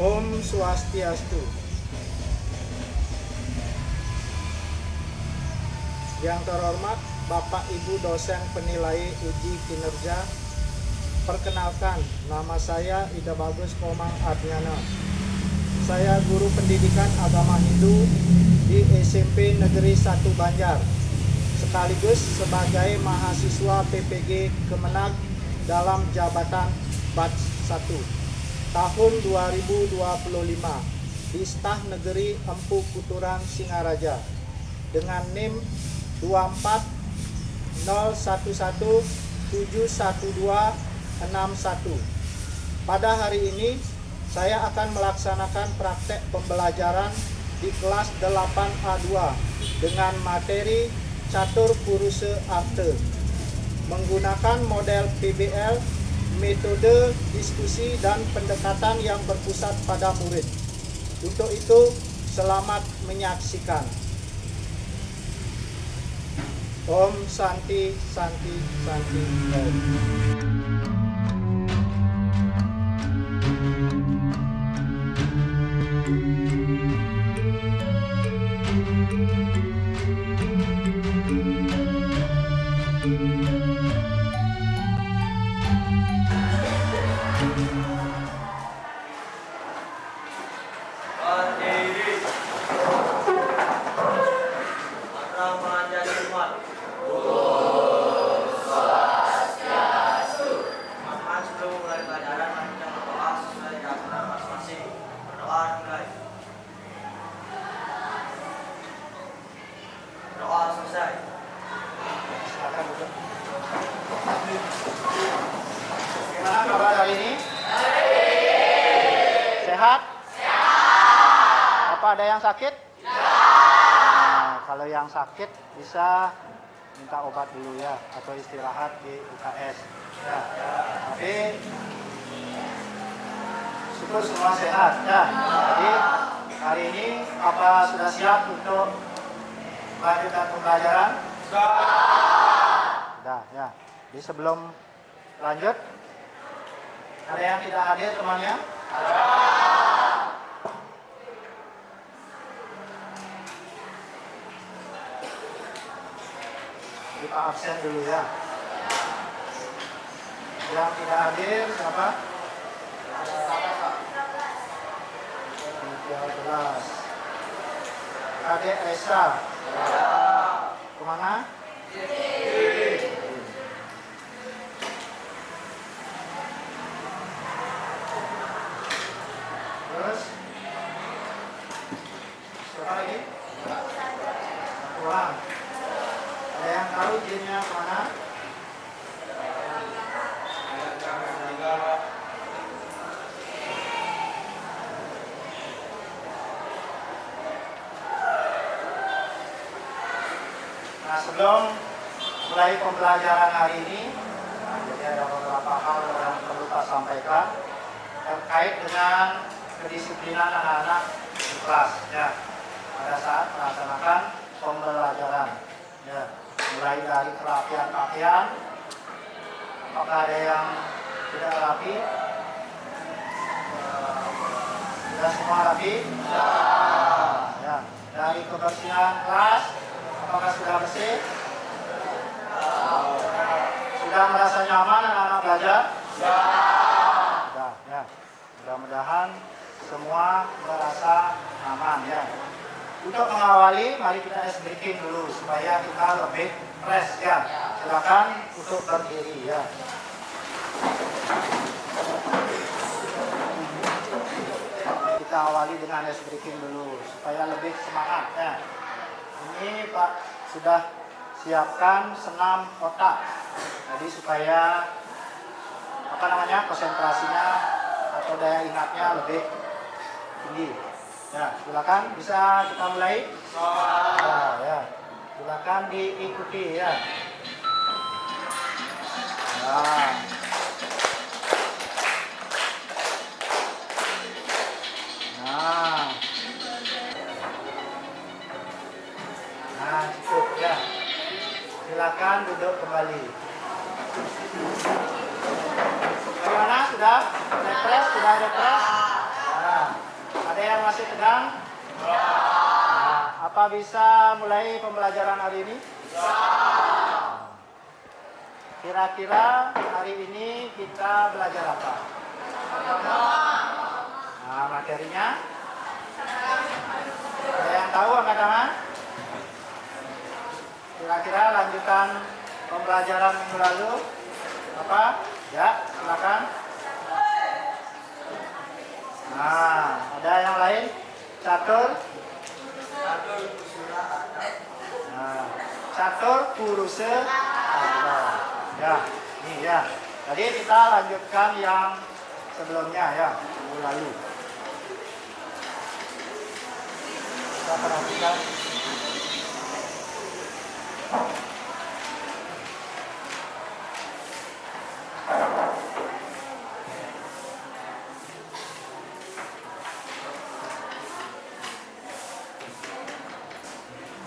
Om Swastiastu. Yang terhormat Bapak Ibu dosen penilai uji kinerja, perkenalkan, nama saya Ida Bagus Komang Adnyana. Saya guru pendidikan agama Hindu di SMP Negeri 1 Banjar, sekaligus sebagai mahasiswa PPG Kemenag dalam jabatan Batch 1 tahun 2025 di Staf Negeri Empu Kuturan Singaraja dengan NIM 2401171261. Pada hari ini saya akan melaksanakan praktek pembelajaran di kelas 8A2 dengan materi Catur Purusa Arte menggunakan model PBL, metode diskusi dan pendekatan yang berpusat pada murid. Untuk itu, selamat menyaksikan. Om Santi Santi Santi Om. Gimana kabar hari ini? Sehat? Sehat. Apa ada yang sakit? Nah, kalau yang sakit bisa minta obat dulu ya, atau istirahat di UKS. Ya. Tapi syukur semua sehat ya. Jadi hari ini apa sudah siap untuk lanjutkan pembelajaran? Sudah ya. Jadi sebelum lanjut, ada yang tidak hadir temannya? Ada. Kita absen dulu ya. Yang tidak hadir siapa? 13. Adik Esa. Kemana? Terus siapa lagi? Satu orang. Ada yang tahu jinnya kemana? Nah, sebelum mulai pembelajaran hari ini, jadi ada beberapa hal yang perlu saya sampaikan terkait dengan kedisiplinan anak-anak di kelas ya, pada saat melaksanakan pembelajaran ya, mulai dari kerapian pakaian, apakah ada yang tidak rapi? Sudah semua rapi? Ya. Dari kebersihan kelas, apakah sudah bersih? Sudah merasa nyaman anak-anak belajar? Sudah ya. Mudah-mudahan semua merasa aman ya. Untuk mengawali, mari kita ice breaking dulu supaya kita lebih fresh ya. Silakan untuk berdiri ya. Kita awali dengan ice breaking dulu supaya lebih semangat ya. Ini Pak sudah siapkan senam otak. Jadi supaya konsentrasinya atau daya ingatnya lebih tinggi. Ya, silakan bisa kita mulai. Nah, ya. Silakan diikuti ya. Nah. Nah. Nah, cukup ya. Silakan duduk kembali. Bagaimana? Sudah refresh? Sudah refresh? Nah. masih tegang? Nah, apa bisa mulai pembelajaran hari ini? Kira-kira hari ini kita belajar apa? Nah, materinya? Ada yang tahu angkat tangan? Kira-kira lanjutan pembelajaran minggu lalu apa? Ya, silakan. Nah, ada yang lain? Catur? Nah, catur purusa arta. Ya, ini ya. Tadi kita lanjutkan yang sebelumnya ya, minggu lalu. Kita perhatikan.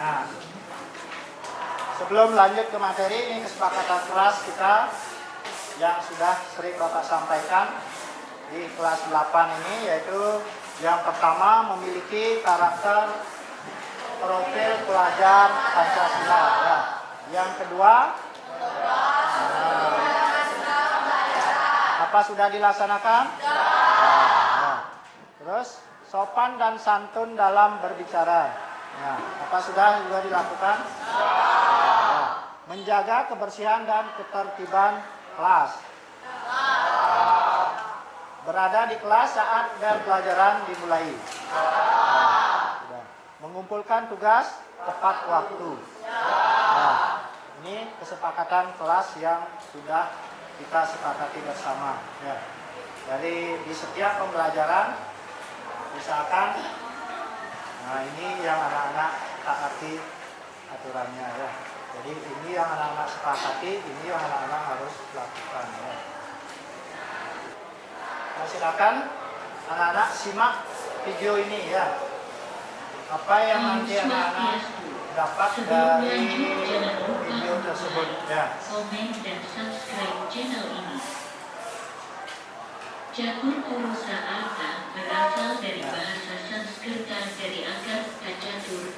Nah, sebelum lanjut ke materi, ini kesepakatan kelas kita yang sudah sering Bapak sampaikan di kelas 8 ini, yaitu yang pertama memiliki karakter profil pelajar Pancasila. Ya. Yang kedua, apa sudah dilaksanakan? Ya. Terus sopan dan santun dalam berbicara. Ya, apa sudah juga dilakukan? Ya. Menjaga kebersihan dan ketertiban kelas. Berada di kelas saat dan pelajaran dimulai. Ya. Mengumpulkan tugas tepat waktu. Ya. Ini kesepakatan kelas yang sudah kita sepakati bersama. Ya. Dari di setiap pembelajaran, misalkan. Nah, ini yang anak-anak taati aturannya ya. Jadi ini yang anak-anak sepakati, ini yang anak-anak harus lakukan ya. Nah, silakan anak-anak simak video ini ya. Apa yang nanti anak-anak dapat dari video tersebut ya. Komen dan subscribe channel ini. Catur purusa arta berasal dari bahasa Sanskerta dari akar kata catur.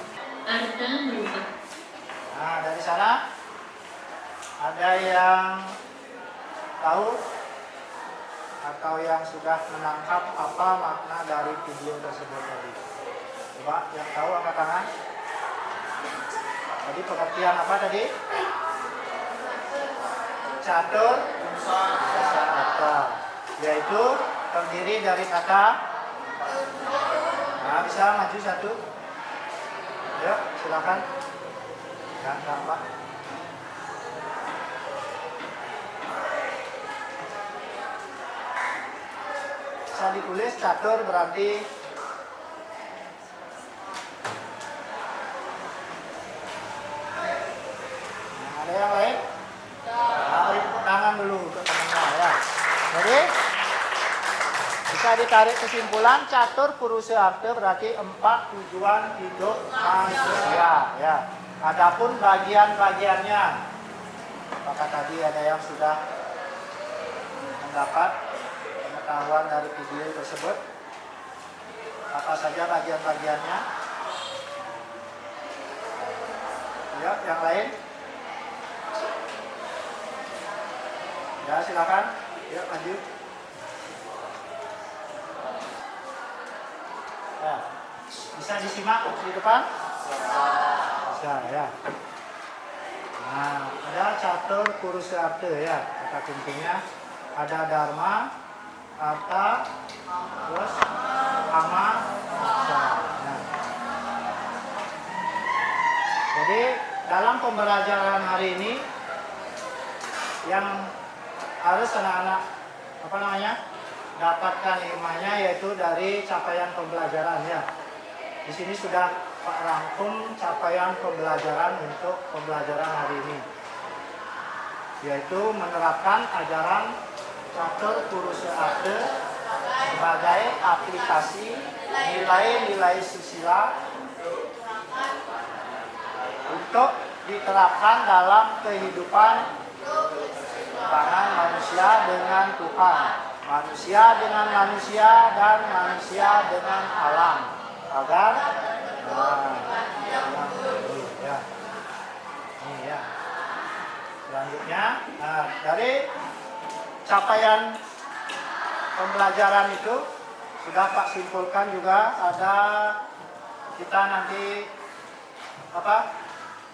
Arta merupakan. Nah, dari sana ada yang tahu atau yang sudah menangkap apa makna dari video tersebut tadi? Coba yang tahu angkat tangan. Tadi pengertian apa tadi? Catur purusa arta, yaitu terdiri dari kata. Nah, bisa maju satu. Yuk, silakan. Ya, Pak. Bisa ditulis catur berarti ada yang lain? Nah, beri tepuk tangan dulu untuk temannya ya. Jadi bisa ditarik kesimpulan catur purusa arta berarti 4 tujuan hidup manusia ya. Adapun bagian-bagiannya, apakah tadi ada yang sudah mendapat pengetahuan dari video tersebut? Apa saja bagian-bagiannya? Ya, yang lain? Ya, silakan. Ya, lanjut. Ya, bisa disimak di depan? Bisa ya. Nah, ada catur purusa arta ya. Kata kuncinya ada dharma, arta, terus kama, moksha. Nah. Jadi dalam pembelajaran hari ini yang harus anak-anak dapatkan hikmahnya yaitu dari capaian pembelajaran ya. Di sini sudah Pak rangkum capaian pembelajaran untuk pembelajaran hari ini, yaitu menerapkan ajaran catur purusa arta sebagai aplikasi nilai-nilai susila untuk diterapkan dalam kehidupan manusia dengan Tuhan, manusia dengan manusia, dan manusia dengan alam. agar ya. Ini ya. Selanjutnya, dari capaian pembelajaran itu sudah Pak simpulkan juga ada kita nanti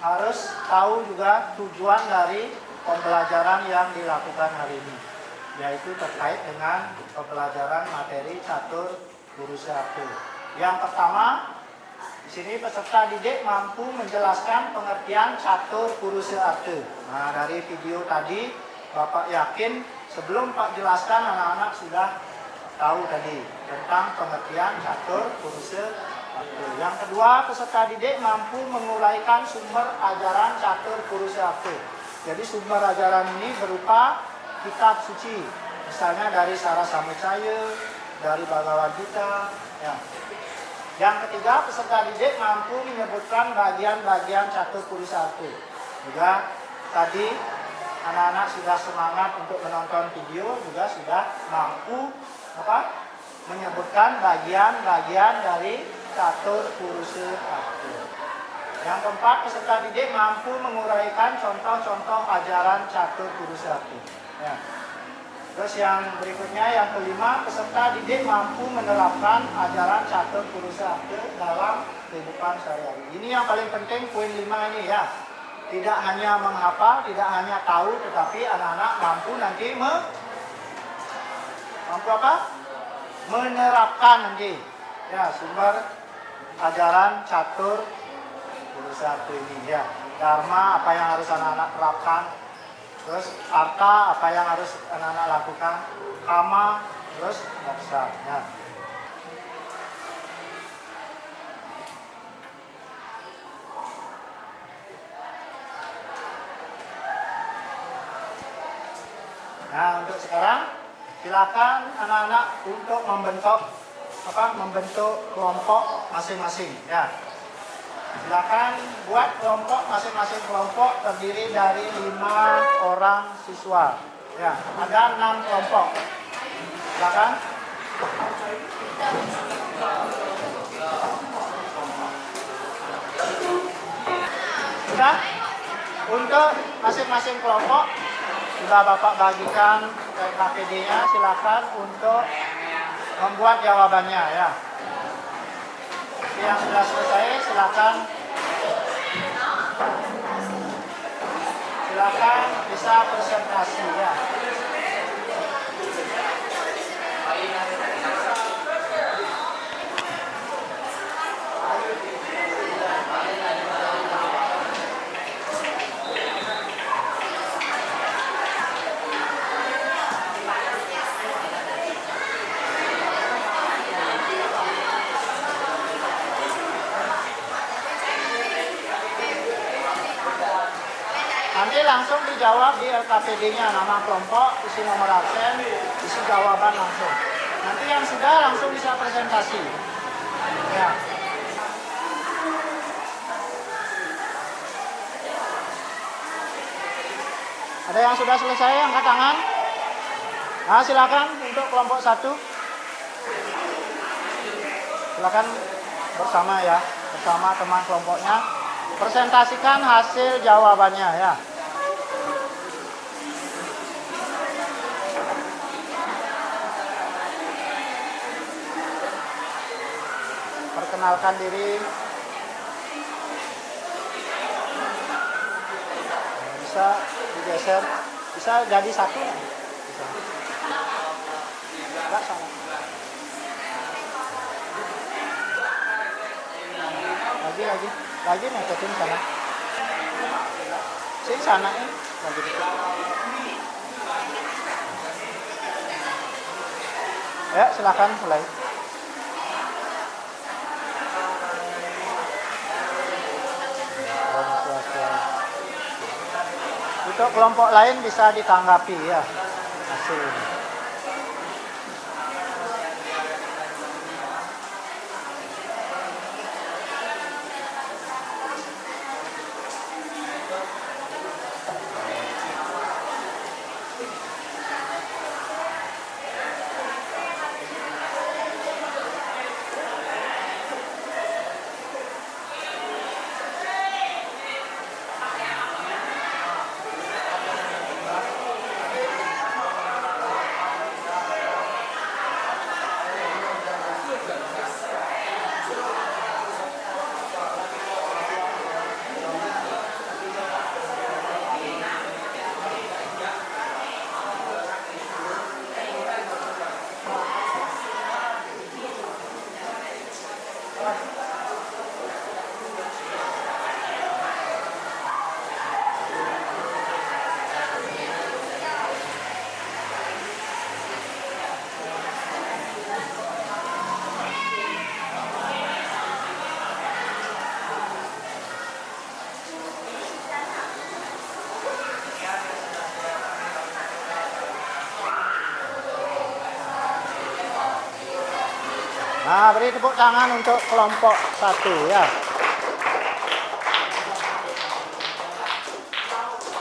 harus tahu juga tujuan dari pembelajaran yang dilakukan hari ini, yaitu terkait dengan pembelajaran materi catur Purusha Aktu. Yang pertama, di sini peserta didik mampu menjelaskan pengertian catur Purusha Aktu. Nah, dari video tadi Bapak yakin sebelum Pak jelaskan anak-anak sudah tahu tadi tentang pengertian catur Purusha Aktu. Yang kedua, peserta didik mampu menguraikan sumber ajaran catur Purusha Aktu. Jadi sumber ajaran ini berupa kitab suci, misalnya dari Sara Samucaya, dari Bhagavad Gita. Ya. Yang ketiga, peserta didik mampu menyebutkan bagian-bagian catur Purusha Aktu. Juga tadi anak-anak sudah semangat untuk menonton video, juga sudah mampu menyebutkan bagian-bagian dari catur Purusha Aktu. Yang keempat, peserta didik mampu menguraikan contoh-contoh ajaran catur Purusha Aktu. Ya. Terus yang berikutnya, yang kelima, peserta didik mampu menerapkan ajaran catur Purusha Aktu dalam kehidupan sehari-hari. Ini yang paling penting, poin 5 ini ya. Tidak hanya menghafal, tidak hanya tahu, tetapi anak-anak mampu nanti menerapkan nanti ya sumber ajaran catur Purusha Aktu ini ya. Dharma apa yang harus anak-anak terapkan, terus arta apa yang harus anak-anak lakukan, kama, terus moksa ya. Nah, untuk sekarang silakan anak-anak untuk membentuk kelompok masing-masing ya. Silakan buat kelompok, masing-masing kelompok terdiri dari 5 orang siswa. Ya, ada 6 kelompok. Silakan. Sudah? Untuk masing-masing kelompok sudah Bapak bagikan ke KPD-nya, silakan untuk membuat jawabannya ya. Yang sudah selesai silakan bisa presentasi ya. Nanti langsung dijawab di LKPD-nya, nama kelompok, isi nomor absen, isi jawaban langsung. Nanti yang sudah langsung bisa presentasi. Ya. Ada yang sudah selesai, angkat tangan. Nah, silakan untuk kelompok 1. Silakan bersama ya, bersama teman kelompoknya. Presentasikan hasil jawabannya ya. Perkenalkan diri. Bisa digeser, bisa jadi satu. Bisa. Enggak salah. Lagi ngikutin sana. Sini sana ini lagi dikit. Ya, silakan mulai. Untuk kelompok lain bisa ditanggapi ya hasil. Nah, beri tepuk tangan untuk kelompok 1 ya.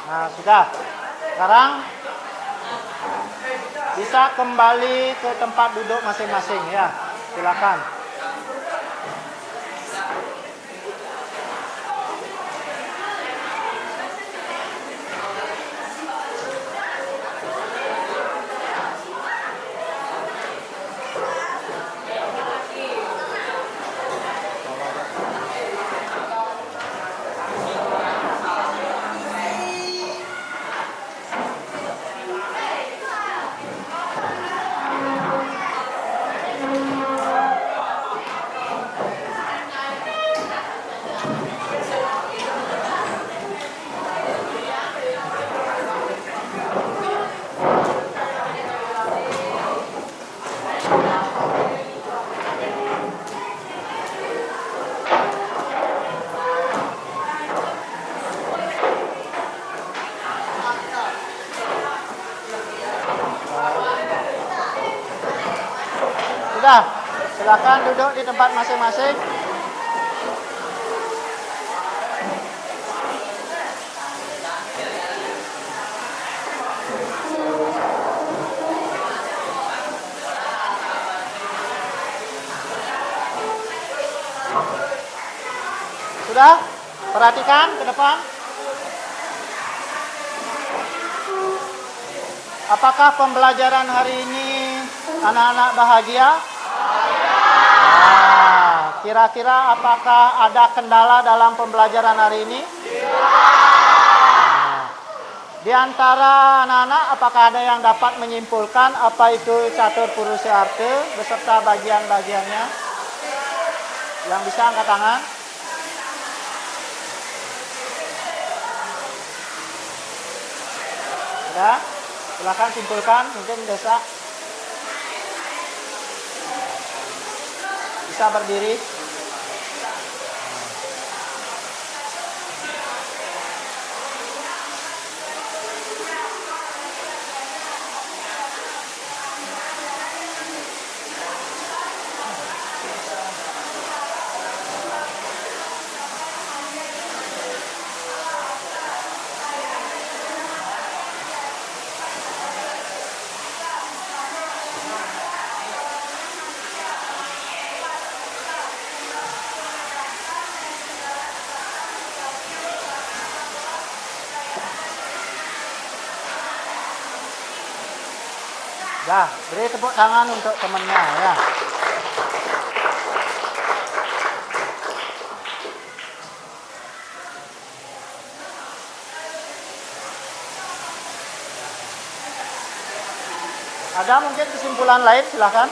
Nah, sudah. Sekarang bisa kembali ke tempat duduk masing-masing ya. Silakan. Sudah, silakan duduk di tempat masing-masing. Sudah, perhatikan ke depan. Apakah pembelajaran hari ini anak-anak bahagia? Nah, kira-kira apakah ada kendala dalam pembelajaran hari ini? Nah, di antara anak-anak apakah ada yang dapat menyimpulkan apa itu catur purusha arte beserta bagian-bagiannya? Yang bisa angkat tangan? Sudah? Silakan simpulkan, mungkin bisa berdiri. Dah, beri tepuk tangan untuk temannya ya. Ada mungkin kesimpulan lain, silakan.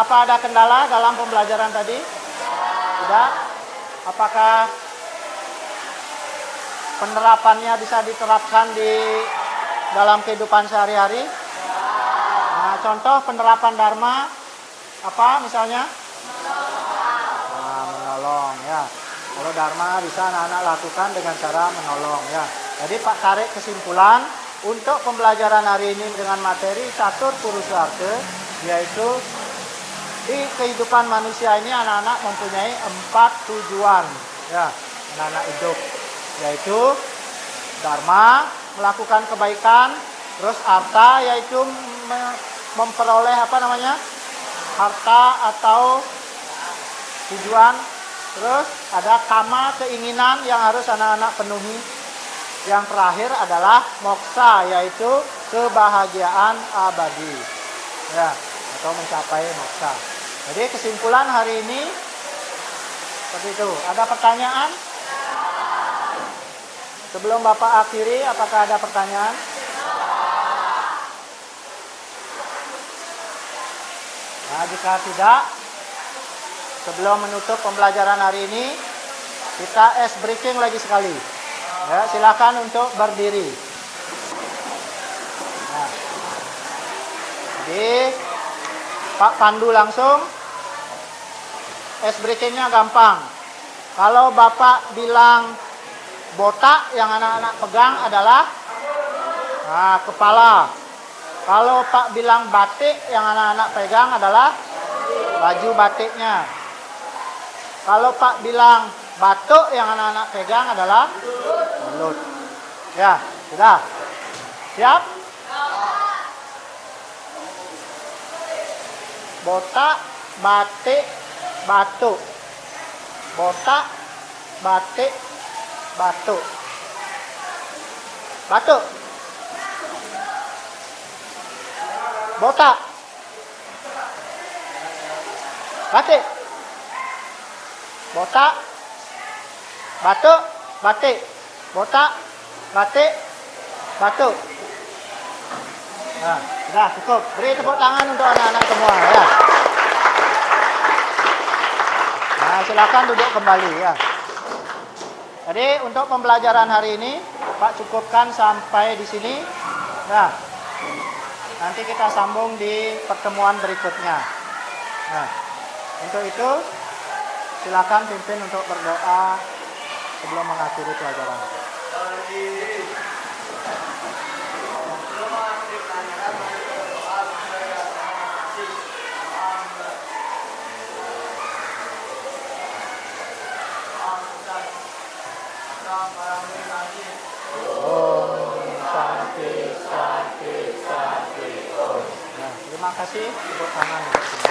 Apa ada kendala dalam pembelajaran tadi? Tidak. Apakah penerapannya bisa diterapkan di dalam kehidupan sehari-hari? Nah, contoh penerapan Dharma apa misalnya? Nah, menolong ya. Kalau Dharma bisa anak-anak lakukan dengan cara menolong ya. Jadi Pak tarik kesimpulan untuk pembelajaran hari ini dengan materi catur purusha arte, yaitu di kehidupan manusia ini anak-anak mempunyai 4 tujuan ya, anak-anak hidup, yaitu Dharma, melakukan kebaikan, terus arta yaitu memperoleh harta atau tujuan, terus ada kama, keinginan yang harus anak-anak penuhi, yang terakhir adalah moksa yaitu kebahagiaan abadi ya, atau mencapai moksa. Jadi kesimpulan hari ini seperti itu. Ada pertanyaan? Sebelum Bapak akhiri, apakah ada pertanyaan? Nah, jika tidak, sebelum menutup pembelajaran hari ini, kita ice breaking lagi sekali. Ya, silakan untuk berdiri. Nah, jadi Pak pandu langsung. Ice breakingnya gampang. Kalau Bapak bilang botak, yang anak-anak pegang adalah kepala. Kalau Pak bilang batik, yang anak-anak pegang adalah baju batiknya. Kalau Pak bilang batuk, yang anak-anak pegang adalah belut. Ya, sudah. Siap? Botak, batik, batuk. Botak, batik, batuk. Batuk. Botak. Batik. Botak. Batuk, batik. Botak, batik, batuk. Nah, sudah cukup. Beri tepuk tangan untuk anak-anak semua ya. Nah, silakan duduk kembali ya. Jadi untuk pembelajaran hari ini Pak cukupkan sampai di sini. Nah, nanti kita sambung di pertemuan berikutnya. Nah, untuk itu silakan pimpin untuk berdoa sebelum mengakhiri pelajaran. Om Santi Santi Santi Om. Nah, terima kasih tepuk tangan untuk semua.